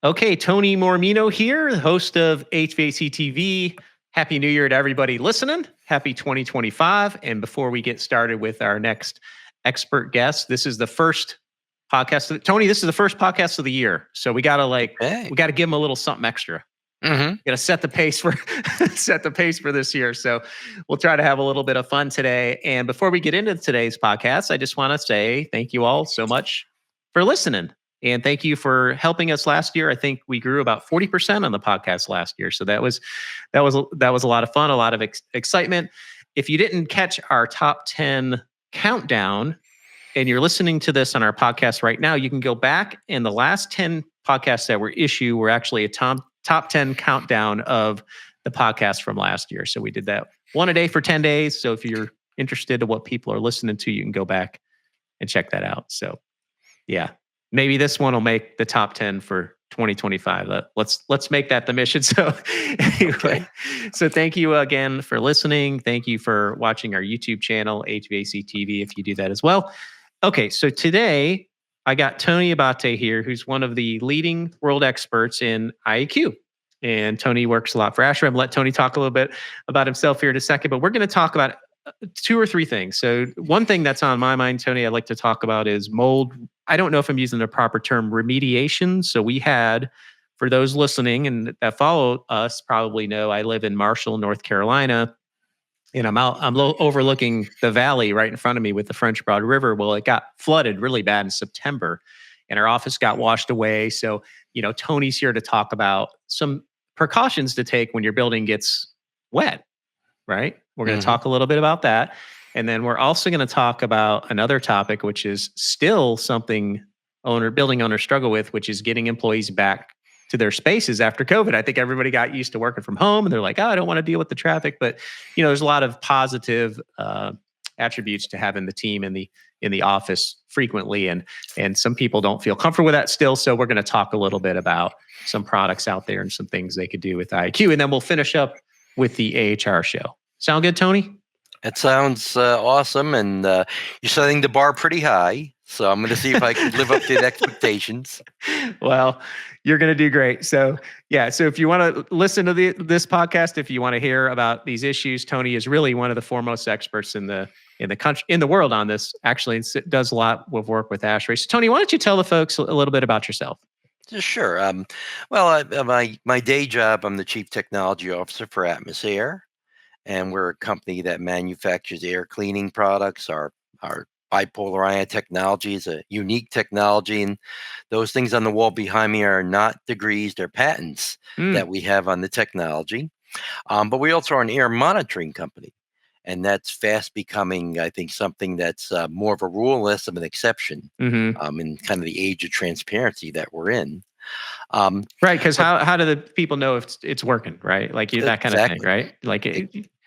Okay, Tony Mormino here, host of HVAC TV. Happy New Year to everybody listening. Happy 2025. And before we get started with our next expert guest, this is the first podcast. Tony, this is the first podcast of the year. So we got to we got to give him a little something extra. Mm-hmm. Got to set the pace for this year. So we'll try to have a little bit of fun today. And before we get into today's podcast, I just want to say thank you all so much for listening. And thank you for helping us last year. I think we grew about 40% on the podcast last year. So that was a lot of fun, a lot of excitement. If you didn't catch our top 10 countdown and you're listening to this on our podcast right now, you can go back, and the last 10 podcasts that were issued were actually a top 10 countdown of the podcast from last year. So we did that one a day for 10 days. So if you're interested in what people are listening to, you can go back and check that out. So yeah. Maybe this one will make the top 10 for 2025. Let's make that the mission. So anyway, So thank you again for listening. Thank you for watching our YouTube channel, HVAC TV, if you do that as well. Okay, so today I got Tony Abate here, who's one of the leading world experts in IAQ. And Tony works a lot for ASHRAE. I'm going to let Tony talk a little bit about himself here in a second, but we're going to talk about two or three things. So one thing that's on my mind, Tony, I'd like to talk about is mold. I don't know if I'm using the proper term, remediation. So we had, for those listening and that follow us probably know, I live in Marshall, North Carolina, and I'm overlooking the valley right in front of me with the French Broad River. Well, it got flooded really bad in September and our office got washed away. So, Tony's here to talk about some precautions to take when your building gets wet, right? We're going to talk a little bit about that. And then we're also going to talk about another topic, which is still something building owners struggle with, which is getting employees back to their spaces after COVID. I think everybody got used to working from home and they're like, I don't want to deal with the traffic. But, there's a lot of positive attributes to having the team in the office frequently. And some people don't feel comfortable with that still. So we're going to talk a little bit about some products out there and some things they could do with IQ. And then we'll finish up with the AHR show. Sound good, Tony? It sounds awesome, and you're setting the bar pretty high. So I'm going to see if I can live up to the expectations. Well, you're going to do great. So yeah, so if you want to listen to this podcast, if you want to hear about these issues, Tony is really one of the foremost experts in the country, in the world on this. Actually, does a lot of work with ASHRAE. So Tony, why don't you tell the folks a little bit about yourself? Sure. My day job, I'm the Chief Technology Officer for AtmosAir. And we're a company that manufactures air cleaning products. Our bipolar ion technology is a unique technology. And those things on the wall behind me are not degrees, they're patents that we have on the technology. But we also are an air monitoring company. And that's fast becoming, I think, something that's more of a rule, less of an exception in kind of the age of transparency that we're in. Right, because how do the people know if it's working, right? Like that kind of thing, right? Like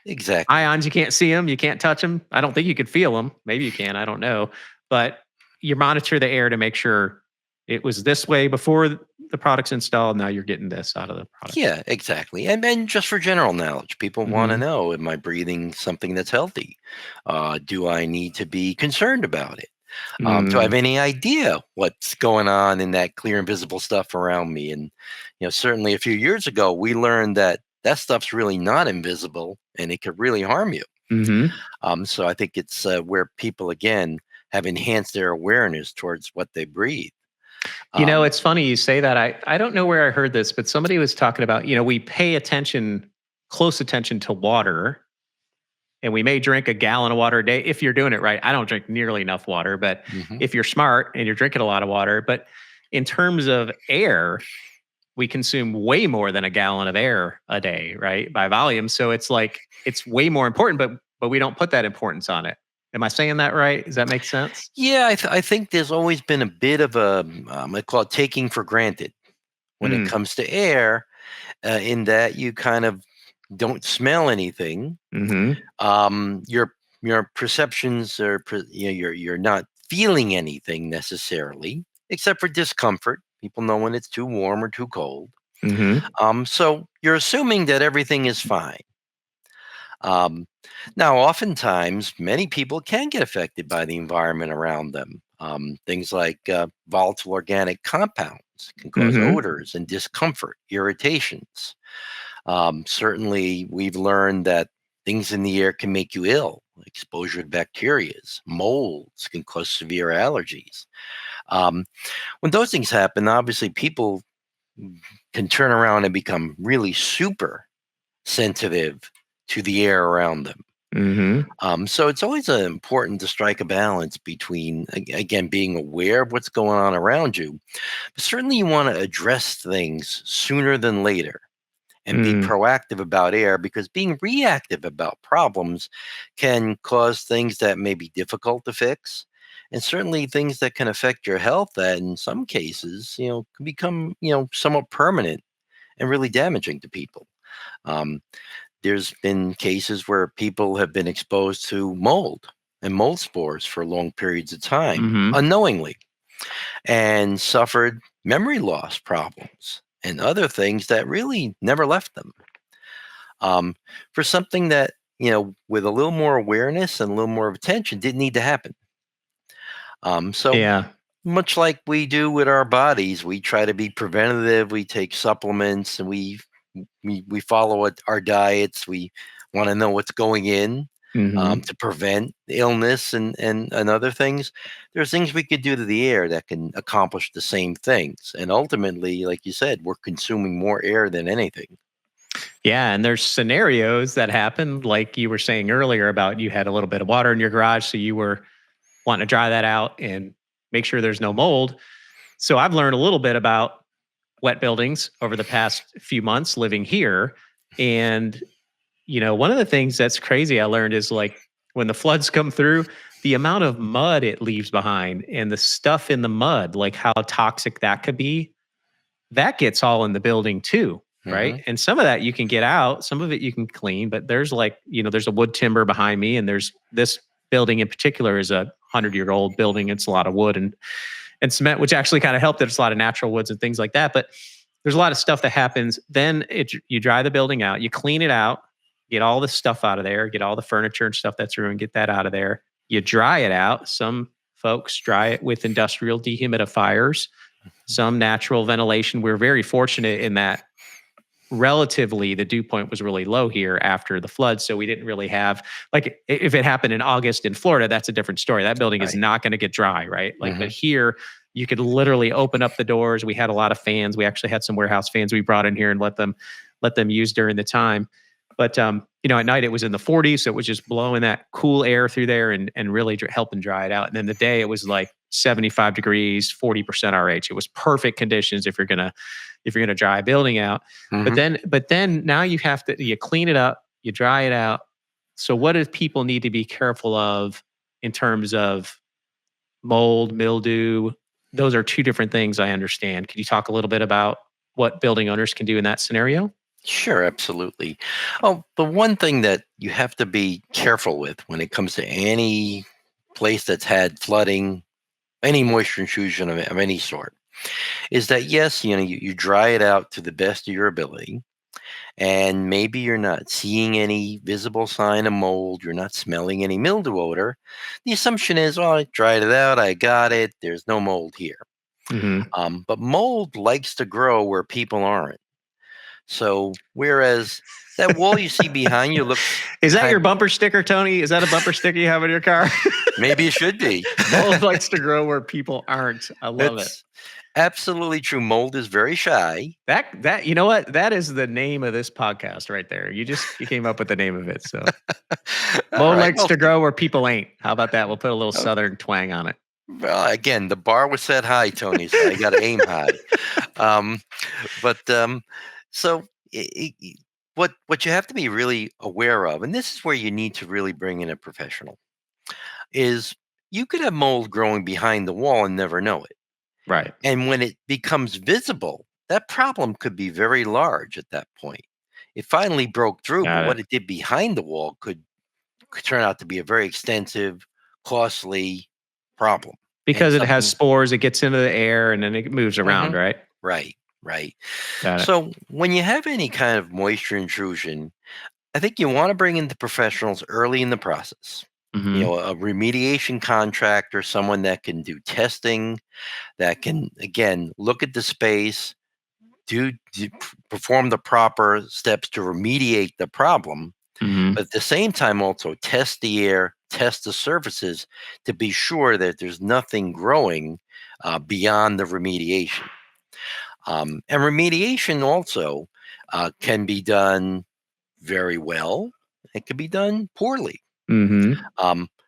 exactly. Ions, you can't see them, you can't touch them. I don't think you could feel them. Maybe you can, I don't know. But you monitor the air to make sure it was this way before the product's installed. Now you're getting this out of the product. Yeah, exactly. And just for general knowledge, people want to know, am I breathing something that's healthy? Do I need to be concerned about it? Do I have any idea what's going on in that clear and visible stuff around me? And, certainly a few years ago, we learned that stuff's really not invisible and it could really harm you. So I think it's where people, again, have enhanced their awareness towards what they breathe. It's funny you say that. I don't know where I heard this, but somebody was talking about, we pay close attention to water. And we may drink a gallon of water a day if you're doing it right. I don't drink nearly enough water, but if you're smart and you're drinking a lot of water, but in terms of air, we consume way more than a gallon of air a day, right? By volume. So it's like, it's way more important, but we don't put that importance on it. Am I saying that right? Does that make sense? Yeah, I think there's always been a bit of a, I call it taking for granted when it comes to air, in that you kind of don't smell anything. Your perceptions are, you're not feeling anything necessarily, except for discomfort. People know when it's too warm or too cold. So you're assuming that everything is fine. Now, oftentimes, many people can get affected by the environment around them. Things like volatile organic compounds can cause odors and discomfort, irritations. Certainly, we've learned that things in the air can make you ill. Exposure to bacteria, molds can cause severe allergies. When those things happen, obviously people can turn around and become really super sensitive to the air around them. So it's always important to strike a balance between, again, being aware of what's going on around you, but certainly you want to address things sooner than later and be proactive about air, because being reactive about problems can cause things that may be difficult to fix, and certainly things that can affect your health that in some cases, can become, somewhat permanent and really damaging to people. There's been cases where people have been exposed to mold and mold spores for long periods of time unknowingly, and suffered memory loss problems and other things that really never left them. For something that, with a little more awareness and a little more attention, didn't need to happen. So much like we do with our bodies, we try to be preventative. We take supplements and we follow our diets. We want to know what's going in to prevent illness and other things. There's things we could do to the air that can accomplish the same things. And ultimately, like you said, we're consuming more air than anything. Yeah, and there's scenarios that happen, like you were saying earlier about you had a little bit of water in your garage, so you were wanting to dry that out and make sure there's no mold. So I've learned a little bit about wet buildings over the past few months living here. And, one of the things that's crazy I learned is like when the floods come through, the amount of mud it leaves behind and the stuff in the mud, like how toxic that could be, that gets all in the building too. Right. And some of that you can get out, some of it you can clean, but there's there's a wood timber behind me, and there's this building in particular is a 100-year-old building. It's a lot of wood and cement, which actually kind of helped. There's a lot of natural woods and things like that. But there's a lot of stuff that happens. Then you dry the building out, you clean it out, get all the stuff out of there, get all the furniture and stuff that's ruined, get that out of there. You dry it out. Some folks dry it with industrial dehumidifiers, some natural ventilation. We're very fortunate in that relatively the dew point was really low here after the flood. So we didn't really have, like, if it happened in August in Florida, that's a different story. That building is not going to get dry, right? Like, but here you could literally open up the doors. We had a lot of fans. We actually had some warehouse fans we brought in here and let them use during the time. But, at night it was in the 40s. So it was just blowing that cool air through there and really helping dry it out. And then the day it was like 75 degrees, 40% RH. It was perfect conditions if you're going to dry a building out. But then now you clean it up, you dry it out. So what do people need to be careful of in terms of mold, mildew? Those are two different things, I understand. Can you talk a little bit about what building owners can do in that scenario? Sure, absolutely. Oh, the one thing that you have to be careful with when it comes to any place that's had flooding, any moisture intrusion of any sort, is that yes, you dry it out to the best of your ability, and maybe you're not seeing any visible sign of mold, you're not smelling any mildew odor. The assumption is, well, I dried it out, I got it, there's no mold here. But mold likes to grow where people aren't. So whereas that wall you see behind you looks... Is that your bumper sticker, Tony? Is that a bumper sticker you have in your car? Maybe it should be. Mold likes to grow where people aren't. I love it. Absolutely true. Mold is very shy. That you know what? That is the name of this podcast right there. You came up with the name of it. So mold likes to grow where people ain't. How about that? We'll put a little Southern twang on it. Well, again, the bar was set high, Tony, so you got to aim high. So what you have to be really aware of, and this is where you need to really bring in a professional, is you could have mold growing behind the wall and never know it. Right. And when it becomes visible, that problem could be very large at that point. It finally broke through, but what it did behind the wall could turn out to be a very extensive, costly problem. Because it has spores, it gets into the air, and then it moves around, right? Right. So when you have any kind of moisture intrusion, I think you want to bring in the professionals early in the process. A remediation contractor, someone that can do testing, that can, again, look at the space, perform the proper steps to remediate the problem, but at the same time also test the air, test the surfaces to be sure that there's nothing growing beyond the remediation. And remediation also can be done very well. It can be done poorly.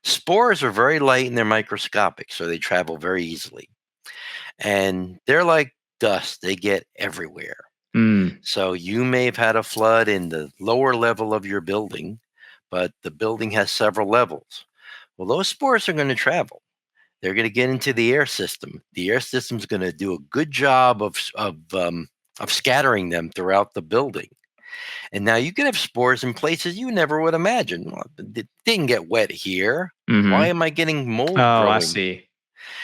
Spores are very light and they're microscopic, so they travel very easily. And they're like dust, they get everywhere. So you may have had a flood in the lower level of your building, but the building has several levels. Well, those spores are going to travel. They're going to get into the air system. The air system is going to do a good job of scattering them throughout the building. And now you could have spores in places you never would imagine. Well, it didn't get wet here. Why am I getting mold growing? Oh, I see.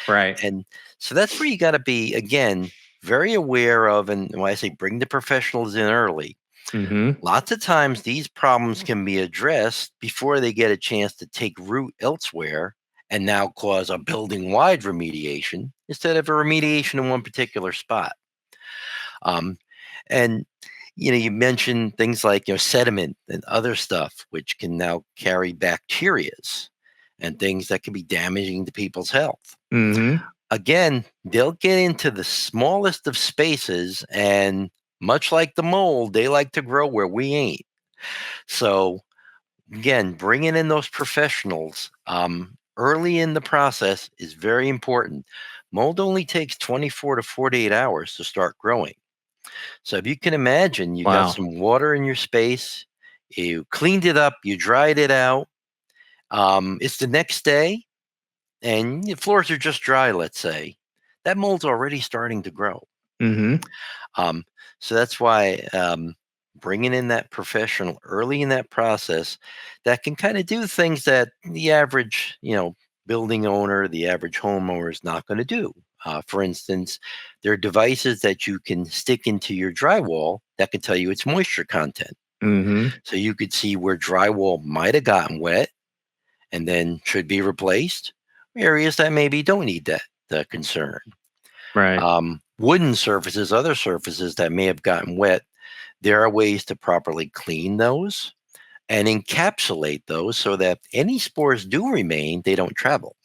Right. And so that's where you got to be, again, very aware of. And when I say bring the professionals in early, lots of times these problems can be addressed before they get a chance to take root elsewhere and now cause a building-wide remediation instead of a remediation in one particular spot. And you mentioned things like sediment and other stuff, which can now carry bacterias and things that can be damaging to people's health. Again, they'll get into the smallest of spaces, and much like the mold, they like to grow where we ain't. So again, bringing in those professionals early in the process is very important. Mold only takes 24 to 48 hours to start growing. So if you can imagine, you got some water in your space, you cleaned it up, you dried it out. It's the next day, and the floors are just dry, let's say. That mold's already starting to grow. So that's why bringing in that professional early in that process that can kind of do things that the average, building owner, the average homeowner is not going to do. For instance, there are devices that you can stick into your drywall that can tell you its moisture content. So you could see where drywall might have gotten wet and then should be replaced. Areas that maybe don't need that concern. Right. Wooden surfaces, other surfaces that may have gotten wet, there are ways to properly clean those and encapsulate those so that any spores do remain, they don't travel.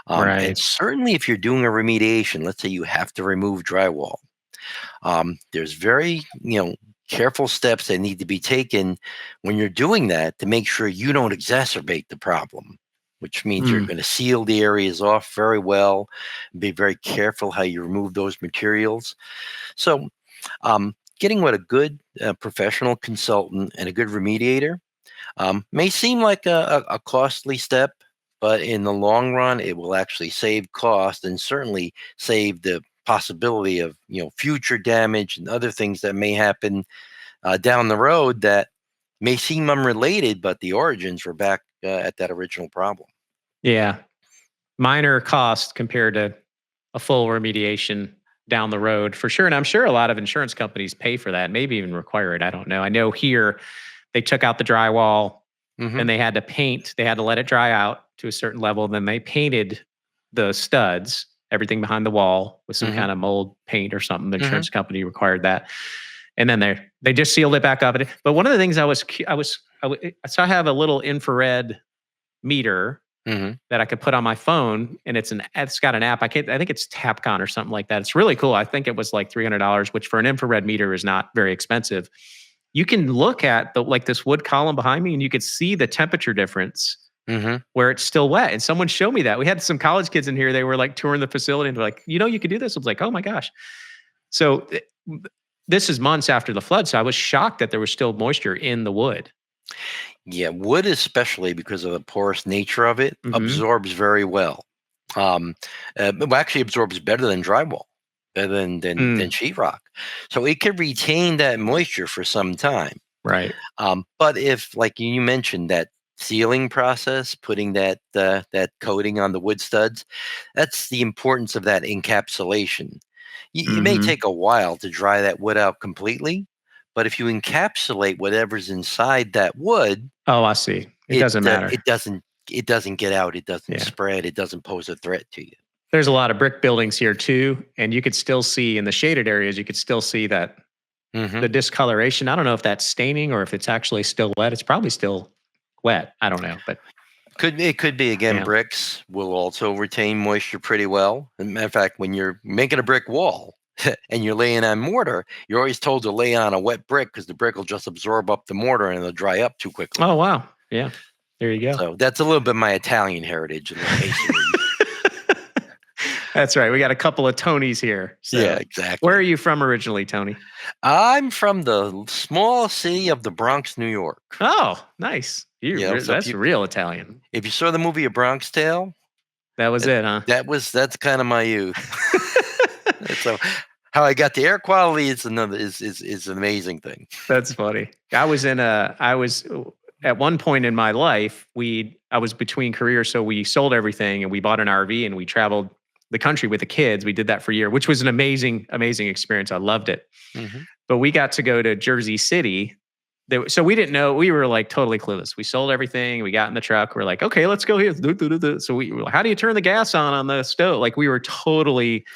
And certainly if you're doing a remediation, let's say you have to remove drywall, there's very, careful steps that need to be taken when you're doing that to make sure you don't exacerbate the problem, which means you're going to seal the areas off very well, be very careful how you remove those materials. So getting with a good professional consultant and a good remediator may seem like a costly step, but in the long run, it will actually save cost and certainly save the possibility of future damage and other things that may happen down the road that may seem unrelated, but the origins were back at that original problem. Yeah, minor cost compared to a full remediation down the road for sure. And I'm sure a lot of insurance companies pay for that, maybe even require it. I don't know. I know here they took out the drywall and they had to paint. They had to let it dry out to a certain level. Then they painted the studs, everything behind the wall with some kind of mold paint or something. The insurance company required that. And then they just sealed it back up. But one of the things so I have a little infrared meter that I could put on my phone, and it's got an app. I think it's Tapcon or something like that. It's really cool. I think it was like $300, which for an infrared meter is not very expensive. You can look at this wood column behind me, and you could see the temperature difference where it's still wet. And someone showed me that. We had some college kids in here. They were like touring the facility, and they're like, you could do this. I was like, oh my gosh. So this is months after the flood, so I was shocked that there was still moisture in the wood. Yeah, wood, especially because of the porous nature of it, absorbs very well. It actually absorbs better than drywall, better than sheetrock. So it can retain that moisture for some time. Right. But if, like you mentioned, that sealing process, putting that coating on the wood studs, that's the importance of that encapsulation. It may take a while to dry that wood out completely, but if you encapsulate whatever's inside that wood, oh, I see. It doesn't matter. It doesn't it doesn't get out, it doesn't Yeah. spread, it doesn't pose a threat to you. There's a lot of brick buildings here too, and you could still see in the shaded areas, you could still see that the discoloration. I don't know if that's staining or if it's actually still wet. It's probably still wet. I don't know, but It could be again. Yeah. Bricks will also retain moisture pretty well. As a matter of fact, when you're making a brick wall and you're laying on mortar, you're always told to lay on a wet brick because the brick will just absorb up the mortar and it'll dry up too quickly. oh wow, yeah, there you go. So that's a little bit of my Italian heritage in the masonry. That's right. We got a couple of Tonys here. So Yeah, exactly. where are you from originally, Tony? I'm from the small city of the Bronx, New York. Oh, nice. Yeah, so That's real Italian. If you saw the movie A Bronx Tale, That was it, huh? that's kind of my youth. So how I got the air quality is an amazing thing. That's funny. I was at one point in my life, I was between careers, so we sold everything and we bought an RV and we traveled the country with the kids. We did that for a year, which was an amazing experience. I loved it. Mm-hmm. But we got to go to Jersey City. So we didn't know, we were like totally clueless. We sold everything. We got in the truck. We're like, okay, let's go here. So we were like, how do you turn the gas on the stove? Like we were totally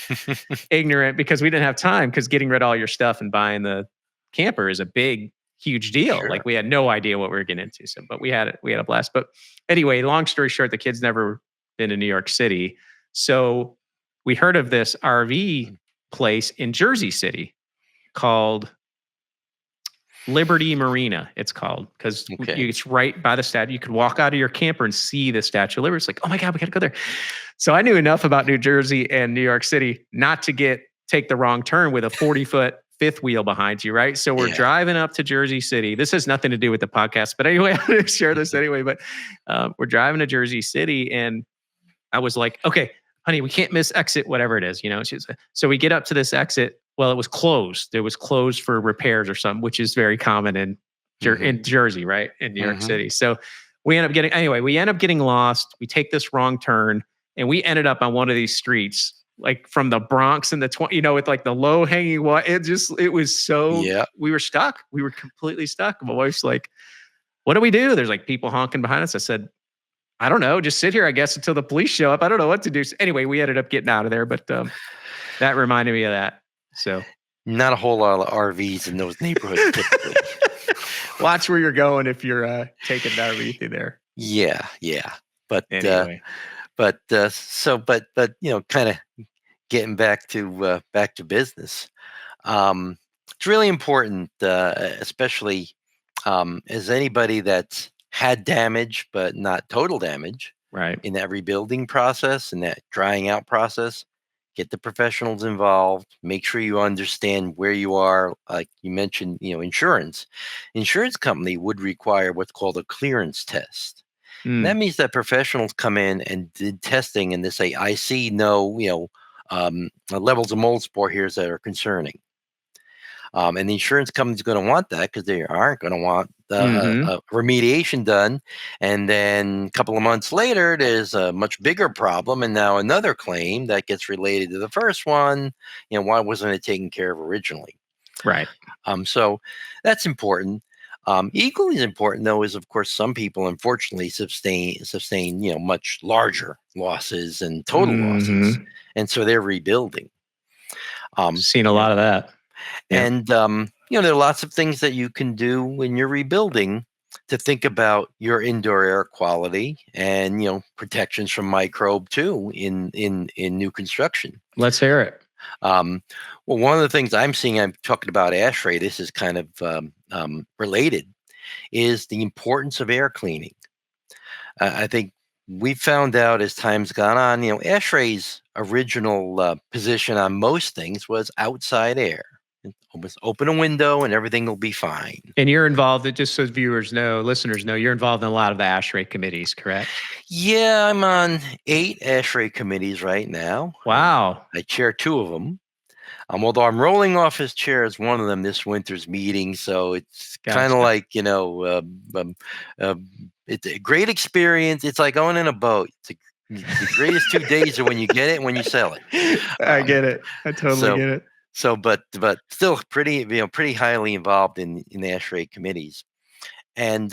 ignorant because we didn't have time, because getting rid of all your stuff and buying the camper is a huge deal. Sure. Like we had no idea what we were getting into. So, but we had a blast. But anyway, long story short, the kids never been to New York City. So we heard of this RV place in Jersey City called Liberty Marina, it's called, because it's right by the statue. You could walk out of your camper and see the Statue of Liberty. It's like, oh my God, we got to go there. So I knew enough about New Jersey and New York City not to take the wrong turn with a 40-foot fifth wheel behind you, right? So we're driving up to Jersey City. This has nothing to do with the podcast, but anyway, I'm going to share this anyway. But we're driving to Jersey City, and I was like, okay, honey, we can't miss exit, whatever it is, So we get up to this exit. Well, it was closed. It was closed for repairs or something, which is very common in Jersey, right? In New York City. So we end up getting lost. We take this wrong turn and we ended up on one of these streets, like from the Bronx and with like the low hanging water. It was so, we were stuck. We were completely stuck. My wife's like, what do we do? There's like people honking behind us. I said, I don't know, just sit here, I guess, until the police show up. I don't know what to do. So anyway, we ended up getting out of there, but that reminded me of that. So not a whole lot of RVs in those neighborhoods typically. Watch where you're going if you're taking an RV through there. Yeah. But anyway. But kind of getting back to business. It's really important, especially as anybody that's had damage but not total damage, right, in that rebuilding process and that drying out process. Get the professionals involved. Make sure you understand where you are. Like you mentioned, insurance. Insurance company would require what's called a clearance test. And that means that professionals come in and did testing, and they say, "I see no, levels of mold spore here that are concerning." And the insurance company's going to want that because they aren't going to want a remediation done. And then a couple of months later, there's a much bigger problem. And now another claim that gets related to the first one. Why wasn't it taken care of originally? Right. So that's important. Equally as important, though, is, of course, some people, unfortunately, sustain much larger losses and total losses. And so they're rebuilding. Seen a lot of that. Yeah. And, there are lots of things that you can do when you're rebuilding to think about your indoor air quality and, protections from microbe too in new construction. Let's hear it. Well, one of the things I'm talking about ASHRAE, this is kind of related, is the importance of air cleaning. I think we found out as time's gone on, ASHRAE's original position on most things was outside air. Open a window and everything will be fine. And you're involved, just so listeners know, you're involved in a lot of the ASHRAE committees, correct? Yeah, I'm on 8 ASHRAE committees right now. Wow. I chair 2 of them. Although I'm rolling off as chair as one of them this winter's meeting. So it's kind of like, it's a great experience. It's like going in a boat. It's the greatest 2 days are when you get it and when you sell it. I get it. I totally get it. So, but still pretty highly involved in the ASHRAE committees. And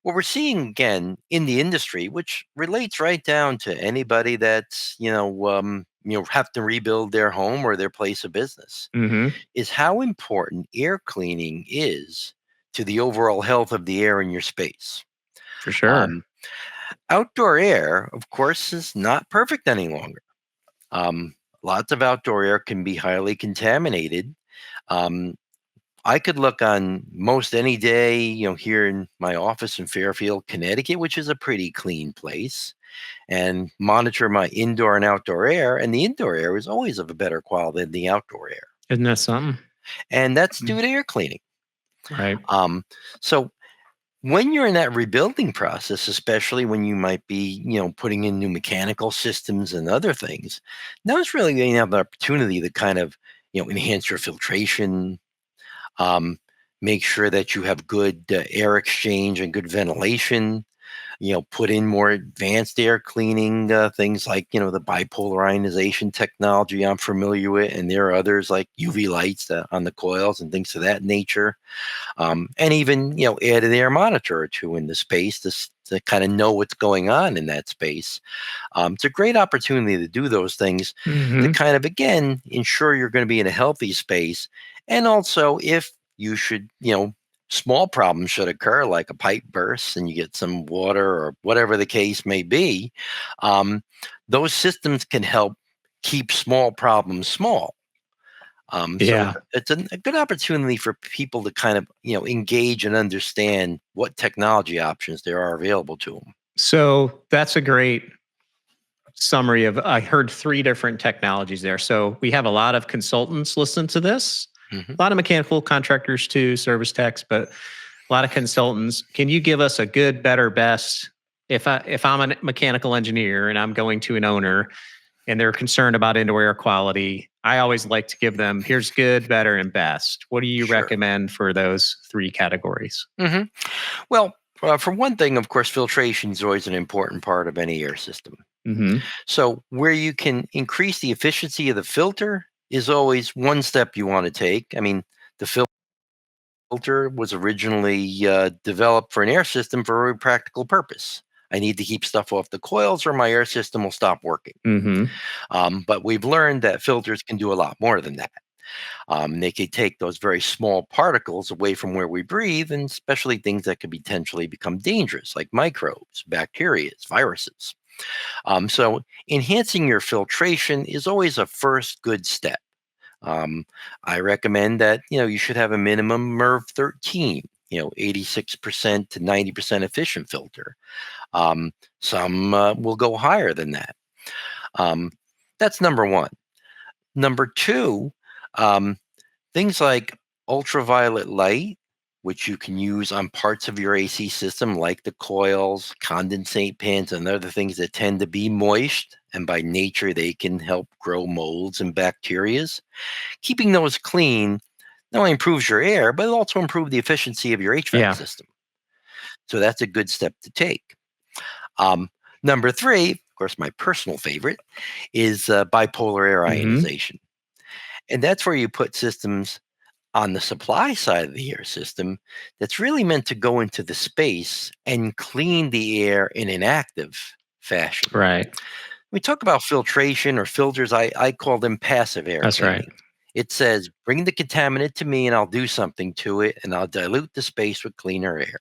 what we're seeing again in the industry, which relates right down to anybody that's have to rebuild their home or their place of business, Mm-hmm. is how important air cleaning is to the overall health of the air in your space. For sure. Um, Outdoor air, of course, is not perfect any longer. Lots of outdoor air can be highly contaminated. Um, I could look on most any day, here in my office in Fairfield, Connecticut, which is a pretty clean place, and monitor my indoor and outdoor air. And the indoor air is always of a better quality than the outdoor air. Isn't that something? And that's due to air cleaning. Right. So when you're in that rebuilding process, especially when you might be, putting in new mechanical systems and other things, now it's really going to have the opportunity to kind of, enhance your filtration, make sure that you have good air exchange and good ventilation, put in more advanced air cleaning things like, the bipolar ionization technology I'm familiar with. And there are others like UV lights on the coils and things of that nature. And even, add an air monitor or two in the space to kind of know what's going on in that space. It's a great opportunity to do those things to Mm-hmm. kind of, again, ensure you're going to be in a healthy space. And also, if you should, small problems should occur, like a pipe bursts and you get some water or whatever the case may be, those systems can help keep small problems small. So Yeah. it's a good opportunity for people to kind of, engage and understand what technology options there are available to them. So that's a great summary of, I heard 3 different technologies there. So we have a lot of consultants listen to this, Hmm. a lot of mechanical contractors too, service techs, but a lot of consultants. Can you give us a good, better, best? If I'm a mechanical engineer and I'm going to an owner and they're concerned about indoor air quality, I always like to give them, here's good, better, and best. What do you Sure. recommend for those 3 categories? Hmm. Well, for one thing, of course, filtration is always an important part of any air system. Mm-hmm. So where you can increase the efficiency of the filter is always one step you want to take. I mean, the filter was originally developed for an air system for a very practical purpose. I need to keep stuff off the coils or my air system will stop working. Mm-hmm. But we've learned that filters can do a lot more than that. They can take those very small particles away from where we breathe, and especially things that could potentially become dangerous, like microbes, bacteria, viruses. So enhancing your filtration is always a first good step. I recommend that you should have a minimum MERV 13, 86% to 90% efficient filter. Some will go higher than that. Um, that's number one. Number two, um, things like ultraviolet light, which you can use on parts of your AC system, like the coils, condensate pans, and other things that tend to be moist. And by nature, they can help grow molds and bacterias. Keeping those clean not only improves your air, but it also improves the efficiency of your HVAC Yeah. system. So that's a good step to take. Um, Number three, of course, my personal favorite is bipolar air Mm-hmm. ionization. And that's where you put systems on the supply side of the air system that's really meant to go into the space and clean the air in an active fashion. Right. We talk about filtration or filters, I call them passive air That's right. cleaning. It says, bring the contaminant to me and I'll do something to it and I'll dilute the space with cleaner air.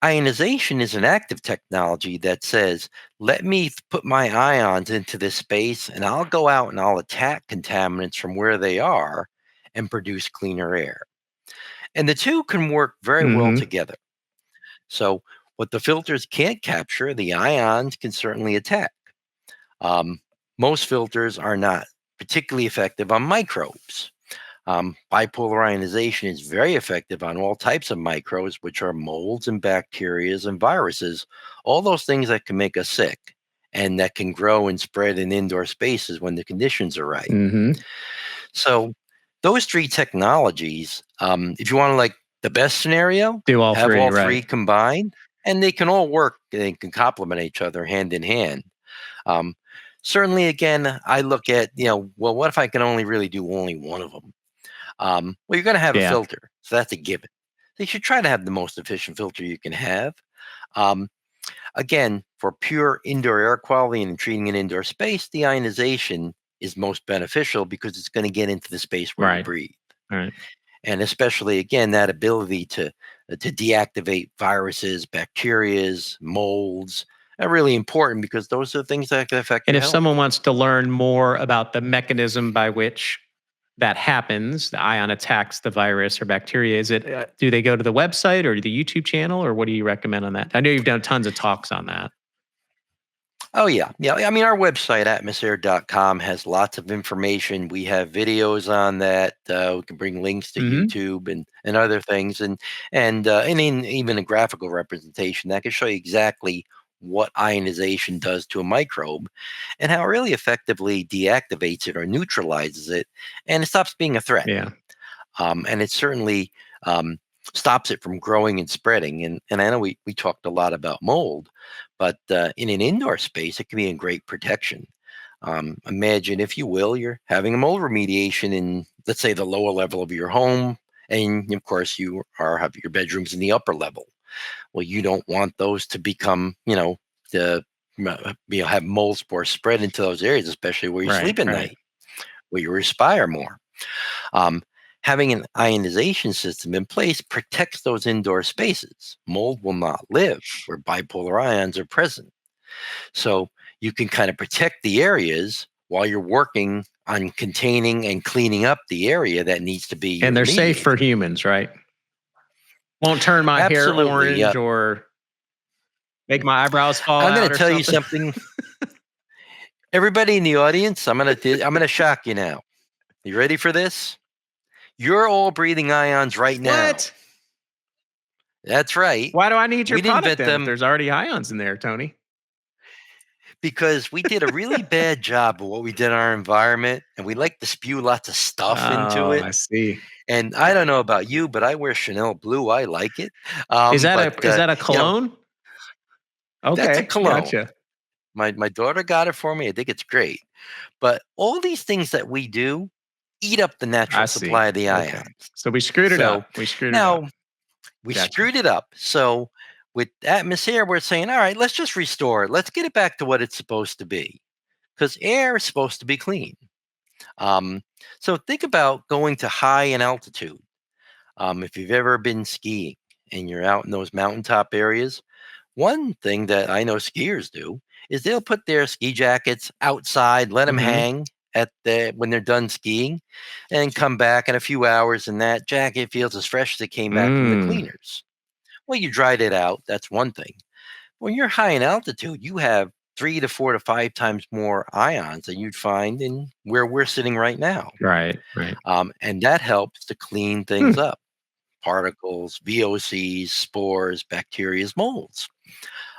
Ionization is an active technology that says, let me put my ions into this space and I'll go out and I'll attack contaminants from where they are and produce cleaner air. And the two can work very well Mm-hmm. together. So, what the filters can't capture, the ions can certainly attack. Um, Most filters are not particularly effective on microbes. Bipolar ionization is very effective on all types of microbes, which are molds and bacteria and viruses, all those things that can make us sick and that can grow and spread in indoor spaces when the conditions are right. Mm-hmm. So, those 3 technologies, if you want to like the best scenario, Do all have 3, all 3 right? combined, and they can all work. They can complement each other hand in hand. Um, Certainly, again, I look at well, what if I can only really do only one of them? Well, you're going to have a Yeah. filter, so that's a given. they should try to have the most efficient filter you can have. Um, Again, for pure indoor air quality and treating an indoor space, the ionization is most beneficial because it's going to get into the space where you Right. breathe. Right. And especially, again, that ability to deactivate viruses, bacterias, molds are really important because those are the things that can affect And your if health. someone wants to learn more about the mechanism by which that happens, the ion attacks the virus or bacteria, is it, do they go to the website or the YouTube channel, or what do you recommend on that? I know you've done tons of talks on that. Oh, yeah. Yeah. I mean, our website, AtmosAir.com, has lots of information. We have videos on that. We can bring links to Hmm. YouTube and other things, and even a graphical representation that can show you exactly what ionization does to a microbe and how it really effectively deactivates it or neutralizes it, and it stops being a threat. Yeah. And it certainly um, stops it from growing and spreading. And I know we talked a lot about mold, but in an indoor space, it can be a great protection. Imagine, if you will, you're having a mold remediation in, let's say, the lower level of your home, and of course have your bedrooms in the upper level. Well, you don't want those to become, the have mold spores spread into those areas, especially where you Right. sleep at Right. night, where you respire more. Um, Having an ionization system in place protects those indoor spaces. Mold will not live where bipolar ions are present. So you can kind of protect the areas while you're working on containing and cleaning up the area that needs to be And they're safe for remediated. humans, right? Won't turn my hair Absolutely. orange or make my eyebrows fall I'm going out to or tell you something. something. Everybody in the audience, I'm going to shock you now. You ready for this? You're all breathing ions right now. What? That's right. Why do I need your We didn't product invent then if them there's already ions in there, Tony? because we did a really bad job of what we did in our environment, and we like to spew lots of stuff into Oh, it. I see. And I don't know about you, but I wear Chanel blue. I like it. Is that But a cologne? that's a Okay, cologne. gotcha. My daughter got it for me. I think it's great. But all these things that we do eat up the natural I see. supply of the Okay. ions. So we screwed it So up. We screwed it up. now we Gotcha. screwed it up. So with AtmosAir, we're saying, all right, let's just restore it. Let's get it back to what it's supposed to be, because air is supposed to be clean. Um, so think about going to high in altitude. If you've ever been skiing and you're out in those mountaintop areas, one thing that I know skiers do is they'll put their ski jackets outside, let them Mhm. hang when they're done skiing, and come back in a few hours, and that jacket feels as fresh as it came back from the Mm. cleaners. Well, you dried it out. That's one thing. When you're high in altitude, you have 3 to 4 to 5 times more ions than you'd find in where we're sitting right now. Right, right. And that helps to clean Hmm. things up: particles, VOCs, spores, bacteria, molds.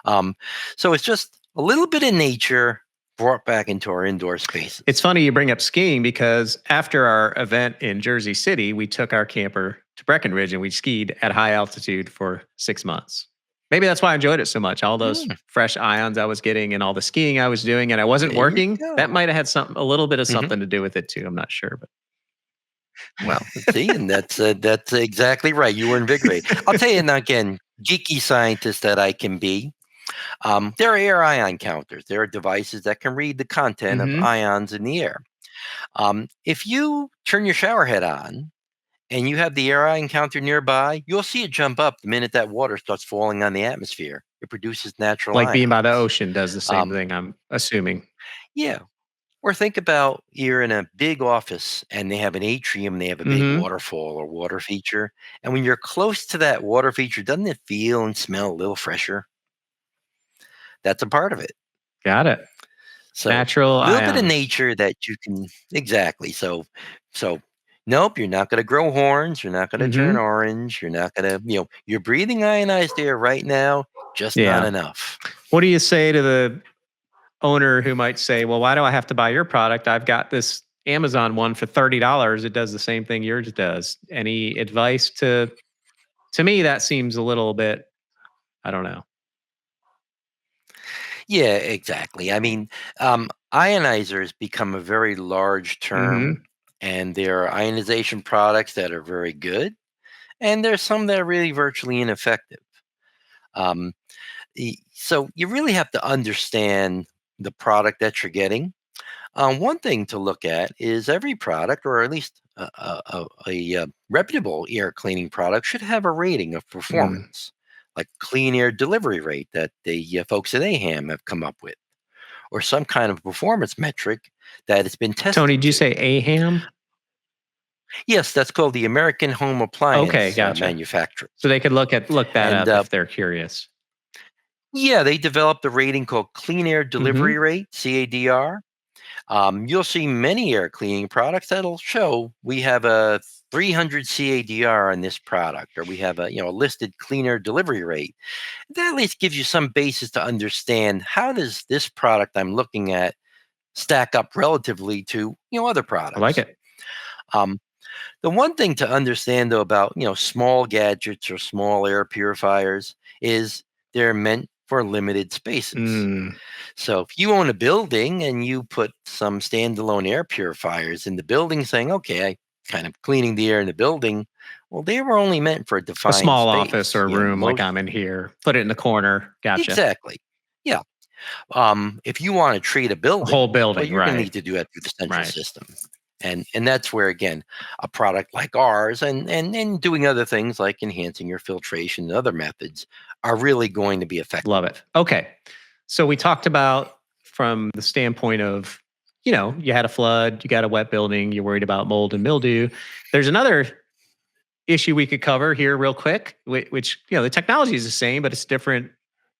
Um, so it's just a little bit of nature brought back into our indoor spaces. It's funny you bring up skiing because after our event in Jersey City, we took our camper to Breckenridge and we skied at high altitude for 6 months. Maybe that's why I enjoyed it so much. All those Mm, fresh ions I was getting and all the skiing I was doing, and I wasn't there you working. That go. might have had a little bit of Mhm. something to do with it too. I'm not sure, but Well, see, and that's exactly right. You were invigorated. I'll tell you now again, geeky scientist that I can be. There are air ion counters. There are devices that can read the content of Mhm. ions in the air. If you turn your shower head on and you have the air ion counter nearby, you'll see it jump up the minute that water starts falling on the atmosphere. It produces natural Like being by the ions. ocean does the same Um, thing, I'm assuming. yeah. Or think about you're in a big office and they have an atrium, they have a big Mhm. waterfall or water feature. And when you're close to that water feature, doesn't it feel and smell a little fresher? That's a part of it. Got it. So Natural a little bit of ions. nature that you can exactly. So nope, you're not going to grow horns. You're not going to turn Mhm. orange. You're not going to, you're breathing ionized air right now, just not Yeah. enough. What do you say to the owner who might say, "Well, why do I have to buy your product? I've got this Amazon one for $30. It does the same thing yours does." Any advice to me that seems a little bit, I don't know. Yeah, exactly. I mean, ionizers become a very large term, Mhm. and there are ionization products that are very good, and there's some that are really virtually ineffective. Um, so you really have to understand the product that you're getting. One thing to look at is every product, or at least a reputable air cleaning product, should have a rating of Mm. performance, like clean air delivery rate that the folks at AHAM have come up with, or some kind of performance metric that it's been Tony, tested did you to. say AHAM? Yes, that's called the American Home Okay, Appliance gotcha. Manufacturer. So they could look that And up if they're curious. yeah, they developed a rating called Clean Air Hmm. Delivery Rate, CADR. You'll see many air cleaning products that'll show we have a 300 CADR on this product, or we have a listed clean air delivery rate. That at least gives you some basis to understand how does this product I'm looking at stack up relatively to other I like products. it. Um, the one thing to understand though about small gadgets or small air purifiers is they're meant for limited spaces. Mm. So if you own a building and you put some standalone air purifiers in the building saying, okay, I kind of cleaning the air in the building, well, they were only meant for a A defined small office space. or room like Most I'm in here. Put it in the corner. Gotcha. exactly. Yeah. If you want to treat a A whole building, well, building, you're going to right? need to do that through the central Right. system. And that's where again a product like ours and doing other things like enhancing your filtration and other methods are really going to be effective. Love it. Okay. So we talked about from the standpoint of, you had a flood, you got a wet building, you're worried about mold and mildew. There's another issue we could cover here real quick, which, the technology is the same, but it's different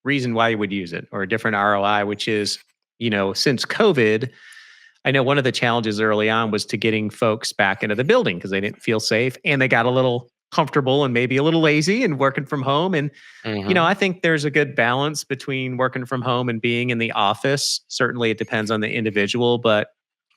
reason why you would use it or a different ROI, which is, since COVID, I know one of the challenges early on was to getting folks back into the building because they didn't feel safe and they got a little comfortable and maybe a little lazy and working from home. And, Hmm. I think there's a good balance between working from home and being in the office. Certainly it depends on the individual, but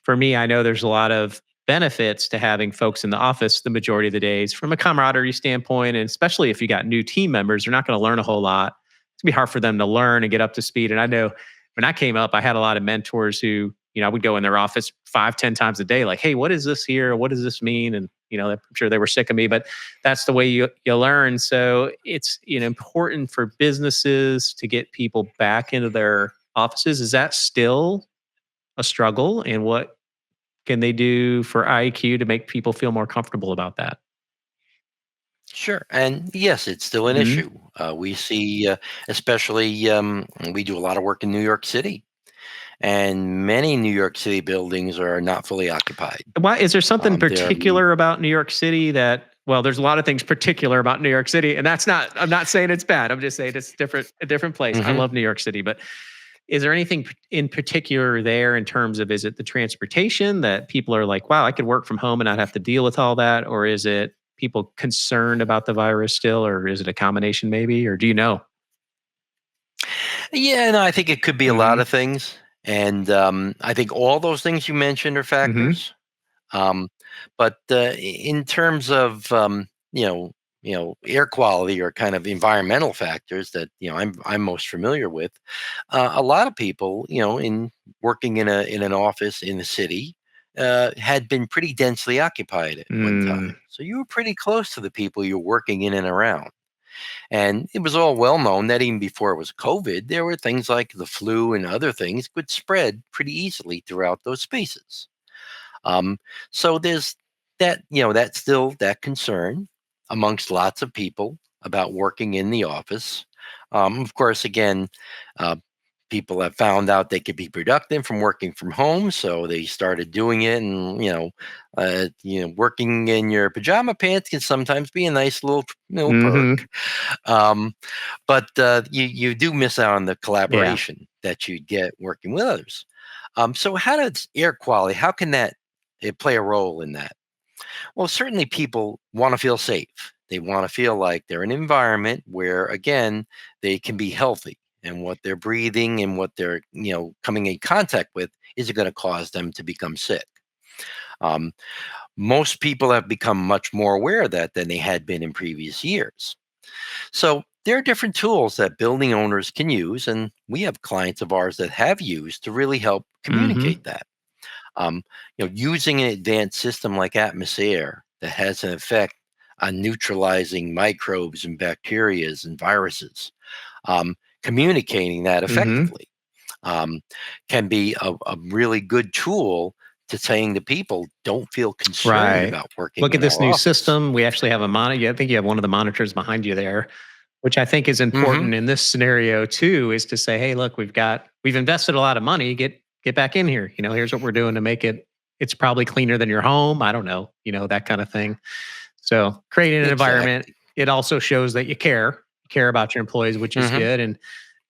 for me, I know there's a lot of benefits to having folks in the office the majority of the days from a camaraderie standpoint. And especially if you got new team members, they're not going to learn a whole lot. It's gonna be hard for them to learn and get up to speed. And I know when I came up, I had a lot of mentors who, I would go in their office 5, 10 times a day, like, hey, what is this here? What does this mean? And, I'm sure they were sick of me, but that's the way you learn. So it's important for businesses to get people back into their offices. Is that still a struggle? And what can they do for IQ to make people feel more comfortable about that? Sure. And yes, it's still an Hmm. issue. We see, especially, we do a lot of work in New York City, and many New York City buildings are not fully occupied. Why is there something There, particular about New York City that? Well, there's a lot of things particular about New York City, and that's not. I'm not saying it's bad. I'm just saying it's different, a different place. I Mhm. love New York City, but is there anything in particular there in terms of, is it the transportation that people are like, wow, I could work from home and not have to deal with all that? Or is it people concerned about the virus still? Or is it a combination maybe? Or do you know? Yeah, no, I think it could be a lot Hmm. of things, and I think all those things you mentioned are Hmm. factors. Um, but in terms of air quality or kind of environmental factors that I'm most familiar with, a lot of people in working in an office in the city had been pretty densely occupied at one Mm. time, so you were pretty close to the people you're working in and around. And it was all well known that even before it was COVID, there were things like the flu and other things could spread pretty easily throughout those spaces. Um, so there's that's still that concern amongst lots of people about working in the office. Of course, again, uh, people have found out they could be productive from working from home, so they started doing it. And working in your pajama pants can sometimes be a nice little Hmm. perk. Um, but you do miss out on the Yeah. collaboration that you get working with others. So how does air quality? How can that it play a role in that? Well, certainly people want to feel safe. They want to feel like they're in an environment where, again, they can be healthy, and what they're breathing and what they're coming in contact with isn't going to cause them to become sick. Um, Most people have become much more aware of that than they had been in previous years. So there are different tools that building owners can use, and we have clients of ours that have used to really help Hmm. communicate that. Um, Using an advanced system like AtmosAir that has an effect on neutralizing microbes and bacteria and viruses. Communicating that Mm-hmm. effectively can be a really good tool to saying to people, don't feel concerned Right. about working Look at in this our new office. system. We actually have a monitor. I think you have one of the monitors behind you there, which I think is Hmm. important in this scenario too, is to say, hey, look, we've invested a lot of money. Get back in here. Here's what we're doing to make it. It's probably cleaner than your home. I don't know, that kind of thing. So creating an environment, Exactly. it also shows that you care about your employees, which is Hmm. good. And,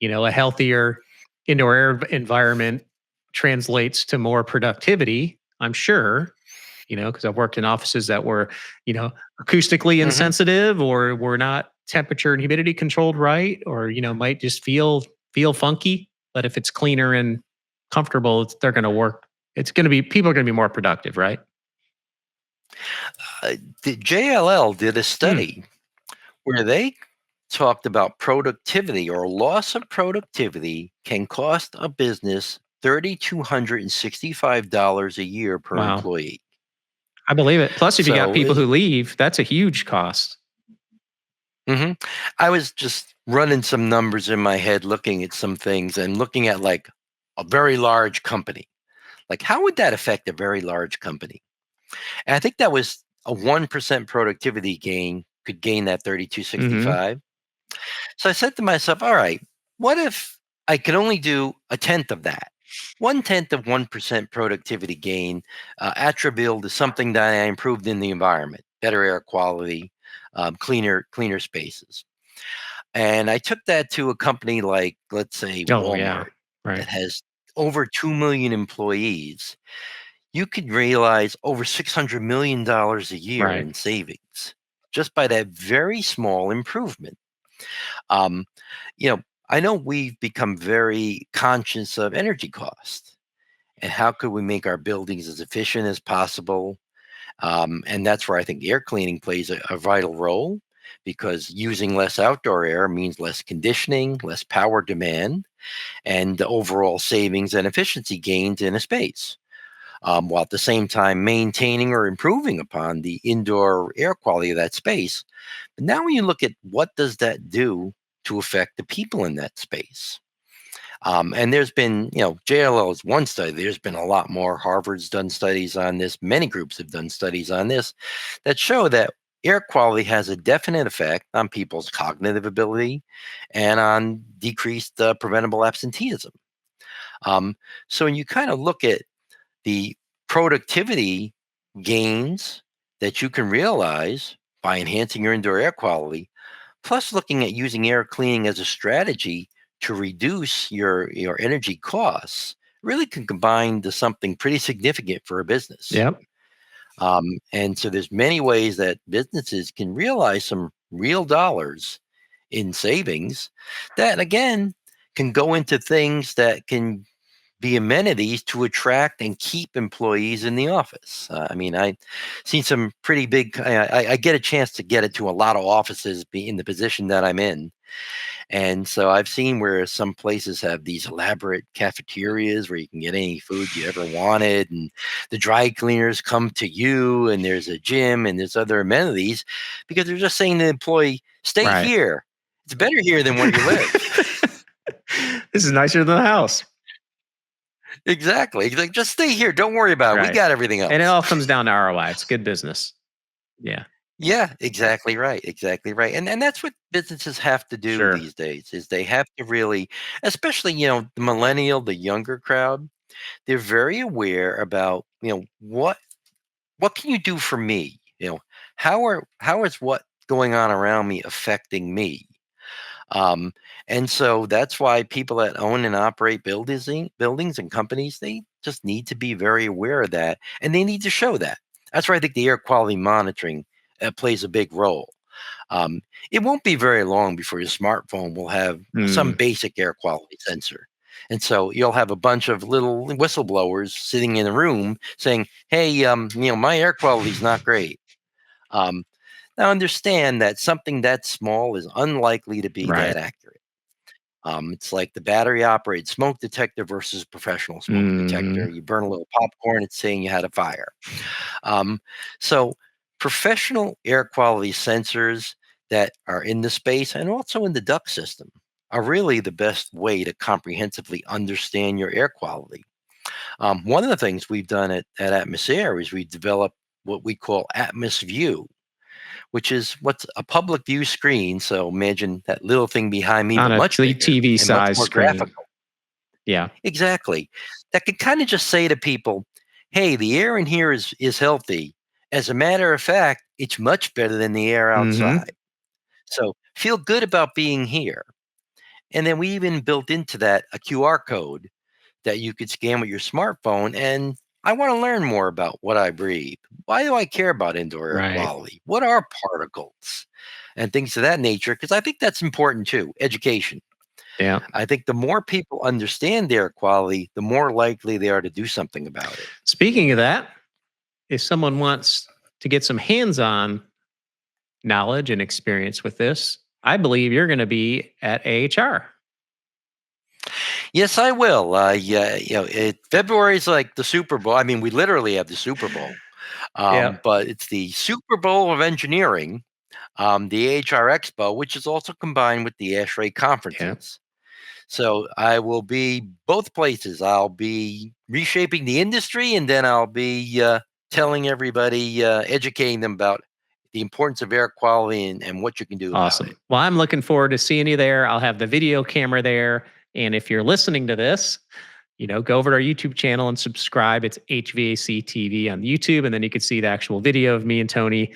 a healthier indoor air environment translates to more productivity, I'm sure, because I've worked in offices that were, acoustically Hmm. insensitive or were not temperature and humidity controlled right, or, might just feel funky. But if it's cleaner and comfortable, they're going to work. People are going to be more productive, right? The JLL did a Hmm. study where they talked about productivity or loss of productivity can cost a business $3,265 a year per Wow. employee. I believe it. Plus, if you got So people who leave, that's a huge cost. mhm. I was just running some numbers in my head, looking at some things and looking at like a very large company. Like, how would that affect a very large company? And I think that was a 1% productivity gain could gain that Hmm. 3265. So I said to myself, all right, what if I could only do a tenth of that? 1/10 of 1% productivity gain attributable to something that I improved in the environment, better air quality, cleaner spaces. And I took that to a company like, let's say, Oh yeah. Walmart, Right. that has over 2 million employees. You could realize over $600 million a year Right. in savings just by that very small improvement. Um, you know, I know we've become very conscious of energy cost and how could we make our buildings as efficient as possible. And that's where I think air cleaning plays a vital role because using less outdoor air means less conditioning, less power demand, and the overall savings and efficiency gains in a space. While at the same time maintaining or improving upon the indoor air quality of that space. But now when you look at what does that do to affect the people in that space? And there's been, JLL is one study. There's been a lot more. Harvard's done studies on this. Many groups have done studies on this that show that air quality has a definite effect on people's cognitive ability and on decreased preventable absenteeism. Um, so when you kind of look at the productivity gains that you can realize by enhancing your indoor air quality, plus looking at using air cleaning as a strategy to reduce your energy costs, really can combine to something pretty significant for a business. Yep. And so there's many ways that businesses can realize some real dollars in savings that again can go into things that can be amenities to attract and keep employees in the office. I mean, I've seen some pretty big. I get a chance to get into a lot of offices, be in the position that I'm in, and so I've seen where some places have these elaborate cafeterias where you can get any food you ever wanted, and the dry cleaners come to you, and there's a gym and there's other amenities because they're just saying to the employee, "Stay Right. here. It's better here than where you live." This is nicer than the house. Exactly. He's like, just stay here. Don't worry about it. We Right. got everything And it else. all comes down to ROI. It's good business. Yeah. Yeah, exactly right. Exactly right. And that's what businesses have to do Sure. these days is they have to really, especially, the millennial, the younger crowd, they're very aware about, what can you do for me? How is what going on around me affecting me? Um, and so that's why people that own and operate buildings and companies, they just need to be very aware of that, and they need to show that. That's where I think the air quality monitoring plays a big role. Um, it won't be very long before your smartphone will have some Mm, basic air quality sensor. And so you'll have a bunch of little whistleblowers sitting in a room saying, "Hey, my air quality is not great." Um, Now understand that something that small is unlikely to be right. that accurate. It's like the battery operated smoke detector versus professional smoke Hmm. detector. You burn a little popcorn, it's saying you had a fire. Um, so Professional air quality sensors that are in the space and also in the duct system are really the best way to comprehensively understand your air quality. One of the things we've done at AtmosAir is we developed what we call Atmos View, which is what's a public view screen. So imagine that little thing behind me, On but a much bigger TV and much size more screen. graphical. Yeah. Exactly. That could kind of just say to people, hey, the air in here is healthy. As a matter of fact, it's much better than the air outside. So feel good about being here. And then we even built into that a QR code that you could scan with your smartphone. And I want to learn more about what I breathe. Why do I care about indoor air Right. quality? What are particles? And things of that nature, because I think that's important too. Education. Yeah. I think the more people understand air quality, the more likely they are to do something about it. Speaking of that, if someone wants to get some hands-on knowledge and experience with this, I believe you're going to be at AHR. Yes, I will. Yeah, February is like the Super Bowl. I mean, we literally have the Super Bowl, Yeah. but it's the Super Bowl of engineering, the AHR Expo, which is also combined with the ASHRAE Yeah. conferences. So I will be both places. I'll be reshaping the industry, and then I'll be telling everybody, educating them about the importance of air quality and what you can do about it. Awesome. Well, I'm looking forward to seeing you there. I'll have the video camera there. And if you're listening to this, go over to our YouTube channel and subscribe. It's HVAC TV on YouTube. And then you can see the actual video of me and Tony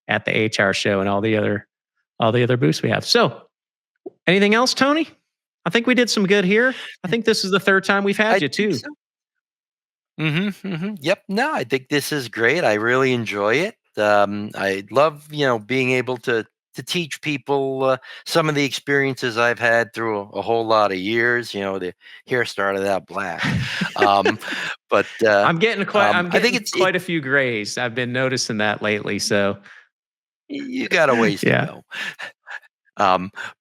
at the HR show and all the other booths we have. So anything else, Tony? I think we did some good here. I think this is the third time we've had I you think too. so. Yep. No, I think this is great. I really enjoy it. I love, being able to teach people some of the experiences I've had through a whole lot of years. The hair started out black, but I'm getting I think it's quite a few grays. I've been noticing that lately. So you got a ways to yeah. go.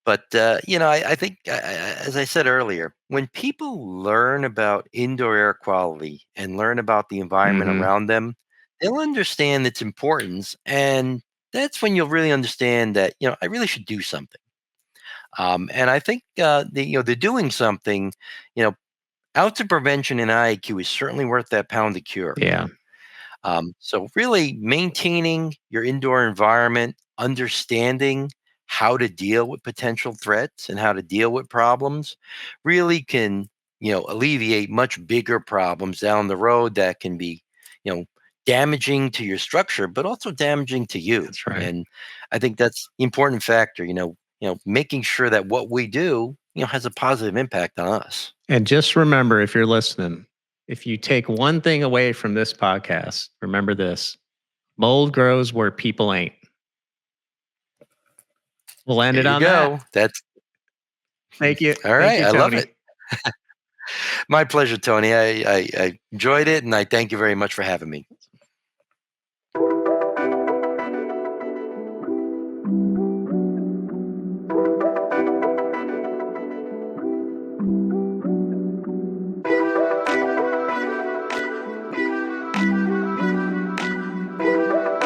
But I think, as I said earlier, when people learn about indoor air quality and learn about the environment Mm-hmm. around them, they'll understand its importance, and that's when you'll really understand that I really should do something. And I think the doing something, ounce of prevention in IAQ is certainly worth that pound of cure. Yeah. So really maintaining your indoor environment, understanding how to deal with potential threats and how to deal with problems really can, alleviate much bigger problems down the road that can be, you know, damaging to your structure, but also damaging to you. That's right. And I think that's the important factor, making sure that what we do, has a positive impact on us. And just remember, if you're listening, if you take one thing away from this podcast, remember this: mold grows where people ain't. We'll end There it you on go. that. That's Thank you. all Thank right. you, I love Tony. it. My pleasure, Tony. I enjoyed it, and I thank you very much for having me.